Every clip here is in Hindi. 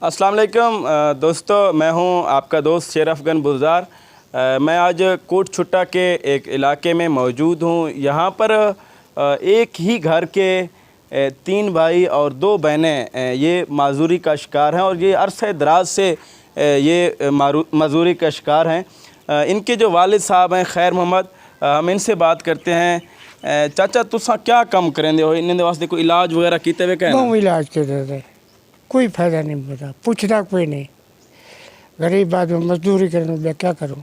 अस्सलाम वालेकुम दोस्तों, मैं हूं आपका दोस्त शेर अफगन बुज़दार। मैं आज कोट छुट्टा के एक इलाके में मौजूद हूं। यहां पर एक ही घर के 3 भाई और 2 बहनें ये माजूरी का शिकार हैं और ये अरसे दराज से ये माजूरी का शिकार हैं। इनके जो वालिद साहब हैं खैर मोहम्मद, हम इनसे बात करते हैं। चाचा तुसा क्या कम करेंदे हो? इन्हें वास्ते कोई इलाज वगैरह कीते हुए क्या? बहुत इलाज करते कोई फ़ायदा नहीं पता, पूछता कोई नहीं। गरीब आदमी मजदूरी करने में क्या करूँ?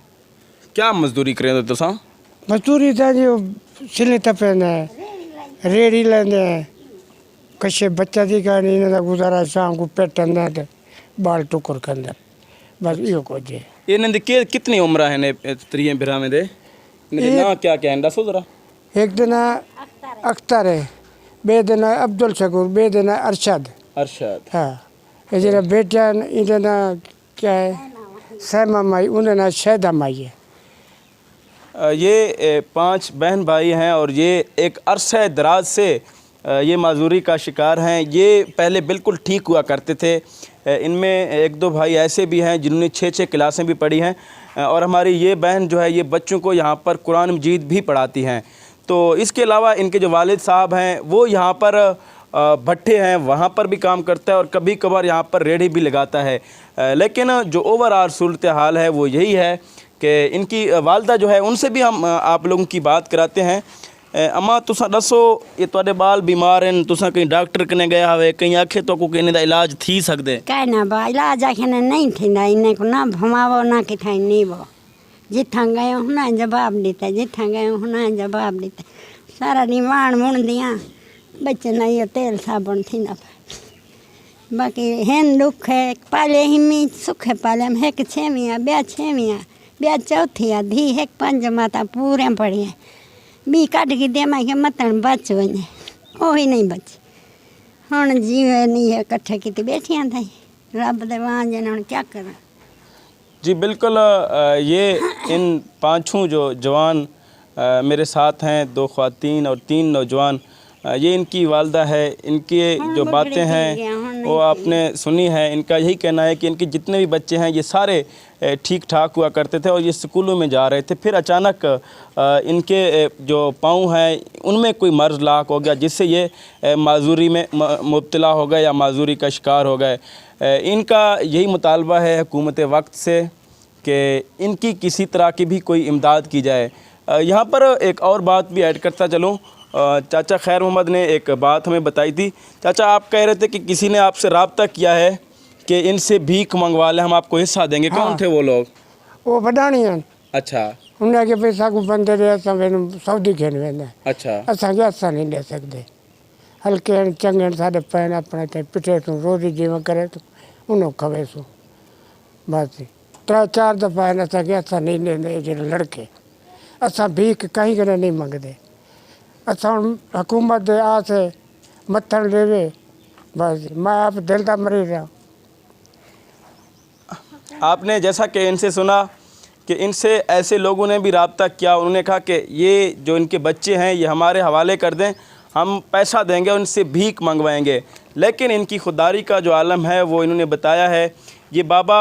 क्या मजदूरी करेंदे तुसा? मजदूरी था जो सिले तपेंदा रेड़ी लेंदे कशे बच्चा दी कहानी इन्हें गुजारा शाम को पेटंदा ते बाल टुकर कंदा बस यो को जे। इन्हें के कितनी उम्र है ने त्रिये बिरा में दे? इन्हें ना क्या क्या इंडा सुधरा? एक दिन अख्तर है, बे दिन अब्दुल शकूर, बे दिन अरशद। हाँ, ये जरा बेटा इधर ना क्या है सैमा माई, उन्हें ना शैदा माई है। ये 5 बहन भाई हैं और ये एक अरसे दराज से ये माजूरी का शिकार हैं। ये पहले बिल्कुल ठीक हुआ करते थे। इनमें 1-2 भाई ऐसे भी हैं जिन्होंने 6-6 क्लासें भी पढ़ी हैं और हमारी ये बहन जो है ये बच्चों को यहाँ पर कुरान मजीद भी पढ़ाती हैं। तो इसके अलावा इनके जो वालिद साहब हैं वो यहाँ पर भट्ठे हैं, वहाँ पर भी काम करता है और कभी कभार यहाँ पर रेड़ी भी लगाता है। लेकिन जो ओवरऑल सूरत हाल है वो यही है कि इनकी वालदा जो है उनसे भी हम आप लोगों की बात कराते हैं। अम्मा तुसा दसो, ये तुहाडे बाल बीमार हैं, तुसा कहीं डॉक्टर कने गया हुए, कहीं आखे तो को इन्हें दा इलाज थी सकदे? कहना बा इलाज आखने नहीं थींदा, इन्हें को ना भमावो ना किथाई नहीं वो जिथा गए हुना जवाब देता, जिथा गए हुना जवाब देता। सारा निवाण मुण दिया बच्चे ना ये तेल साबुन थी ना बाकी हेन दुख है। पाले हिमी सुख है पाले हम एक 6वियाँ ब्याह 6वियाँ ब्याह 4थी धी एक 5 माता पूरे पड़ी है बी कट के दे मैं मतन बच वने ओ ही नहीं बच हुन जीवे नहीं है कट्ठे की बैठिया था रब दे वहाँ जन क्या करें। जी बिल्कुल, ये इन 5 जो जवान मेरे साथ हैं, 2 ख़वातीन और 3 नौजवान, ये इनकी वालदा है। इनकी जो बातें हैं वो आपने सुनी है। इनका यही कहना है कि इनके जितने भी बच्चे हैं ये सारे ठीक ठाक हुआ करते थे और ये स्कूलों में जा रहे थे, फिर अचानक इनके जो पाँव हैं उनमें कोई मर्ज़ लाक हो गया जिससे ये माजूरी में मुब्तला हो गए या माजूरी का शिकार हो गए। इनका यही मुतालबा है हुकूमत वक्त से कि इनकी किसी तरह की भी कोई इमदाद की जाए। यहाँ पर एक और बात भी ऐड करता चलूँ, चाचा खैर मोहम्मद ने एक बात हमें बताई थी। चाचा आप कह रहे थे कि किसी ने आपसे रब्ता किया है कि इनसे भीख मंगवा लें, हम आपको हिस्सा देंगे। हाँ। कौन थे वो लोग? वो बडानी है। अच्छा। उन्हें के पैसा को बंदे दे सऊदी खेल वेंदा। अच्छा। असा के असा नहीं ले सकते, हल्के चंगे साढ़े पैन अपने ते पिटे तू रोजी जीवन करे तो उन्हों खवे सो बस 3-4 दफ़ा असा के असा नहीं लेंदे जो लड़के असा भीख कहीं करे नहीं मंगते। असा हुकूमत आस मत्थन देवे बस मैं आप दिल का मरीज हूँ। आपने जैसा कि इनसे सुना कि इनसे ऐसे लोगों ने भी रब्ता किया, उन्होंने कहा कि ये जो इनके बच्चे हैं ये हमारे हवाले कर दें, हम पैसा देंगे और इनसे भीख मंगवाएंगे। लेकिन इनकी खुदारी का जो आलम है वो इन्होंने बताया है। ये बाबा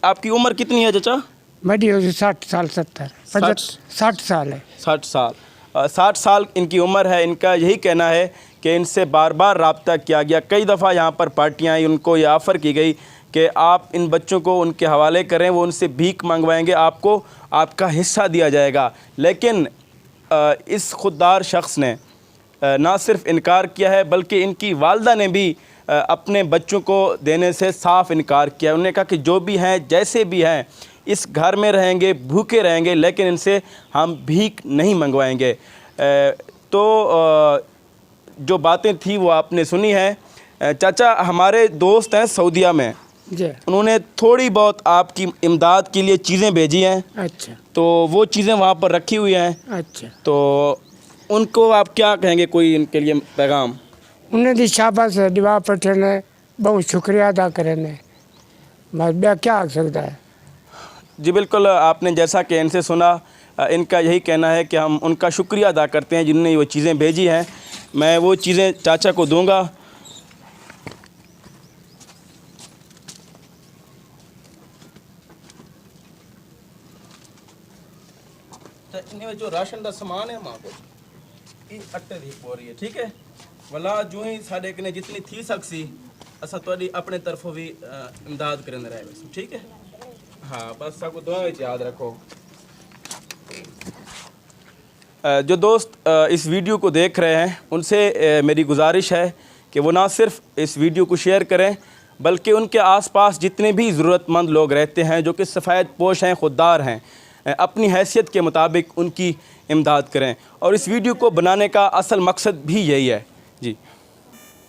आपकी उम्र कितनी है चाचा? मेरी 60 साल 60 साल है। 60 साल 60 साल इनकी उम्र है। इनका यही कहना है कि इनसे बार बार रब्ता किया गया, कई दफ़ा यहाँ पर पार्टियाँ आई, उनको ये ऑफ़र की गई कि आप इन बच्चों को उनके हवाले करें, वो उनसे भीख मंगवाएंगे, आपको आपका हिस्सा दिया जाएगा। लेकिन इस खुददार शख्स ने ना सिर्फ इनकार किया है बल्कि इनकी वालदा ने भी अपने बच्चों को देने से साफ़ इनकार किया। उन्होंने कहा कि जो भी हैं जैसे भी हैं इस घर में रहेंगे, भूखे रहेंगे, लेकिन इनसे हम भीख नहीं मंगवाएंगे। तो जो बातें थी वो आपने सुनी है। चाचा हमारे दोस्त हैं सऊदीया में, उन्होंने थोड़ी बहुत आपकी इमदाद के लिए चीज़ें भेजी हैं। अच्छा। तो वो चीज़ें वहाँ पर रखी हुई हैं। अच्छा। तो उनको आप क्या कहेंगे, कोई इनके लिए पैगाम? उन्हें दी शाबाश है, दिवा पठने बहुत शुक्रिया अदा करें, बस क्या आ सकता है। जी बिल्कुल, आपने जैसा कि इनसे सुना, इनका यही कहना है कि हम उनका शुक्रिया अदा करते हैं जिन्होंने वो चीज़ें भेजी हैं। मैं वो चीज़ें चाचा को दूंगा। तो इन्हें जो राशन का समान है मां को ये अट्टे दी पो रही है ठीक है वला जो ही साडे कने जितनी थी सकसी असा तोड़ी अपने तरफों भी इमदाद करने रहे बस ठीक है हाँ बस सबको दुआ में याद रखो। जो दोस्त इस वीडियो को देख रहे हैं उनसे मेरी गुजारिश है कि वो ना सिर्फ इस वीडियो को शेयर करें बल्कि उनके आसपास जितने भी ज़रूरतमंद लोग रहते हैं जो कि सफ़ेद पोश हैं खुददार हैं अपनी हैसियत के मुताबिक उनकी इमदाद करें और इस वीडियो को बनाने का असल मकसद भी यही है जी।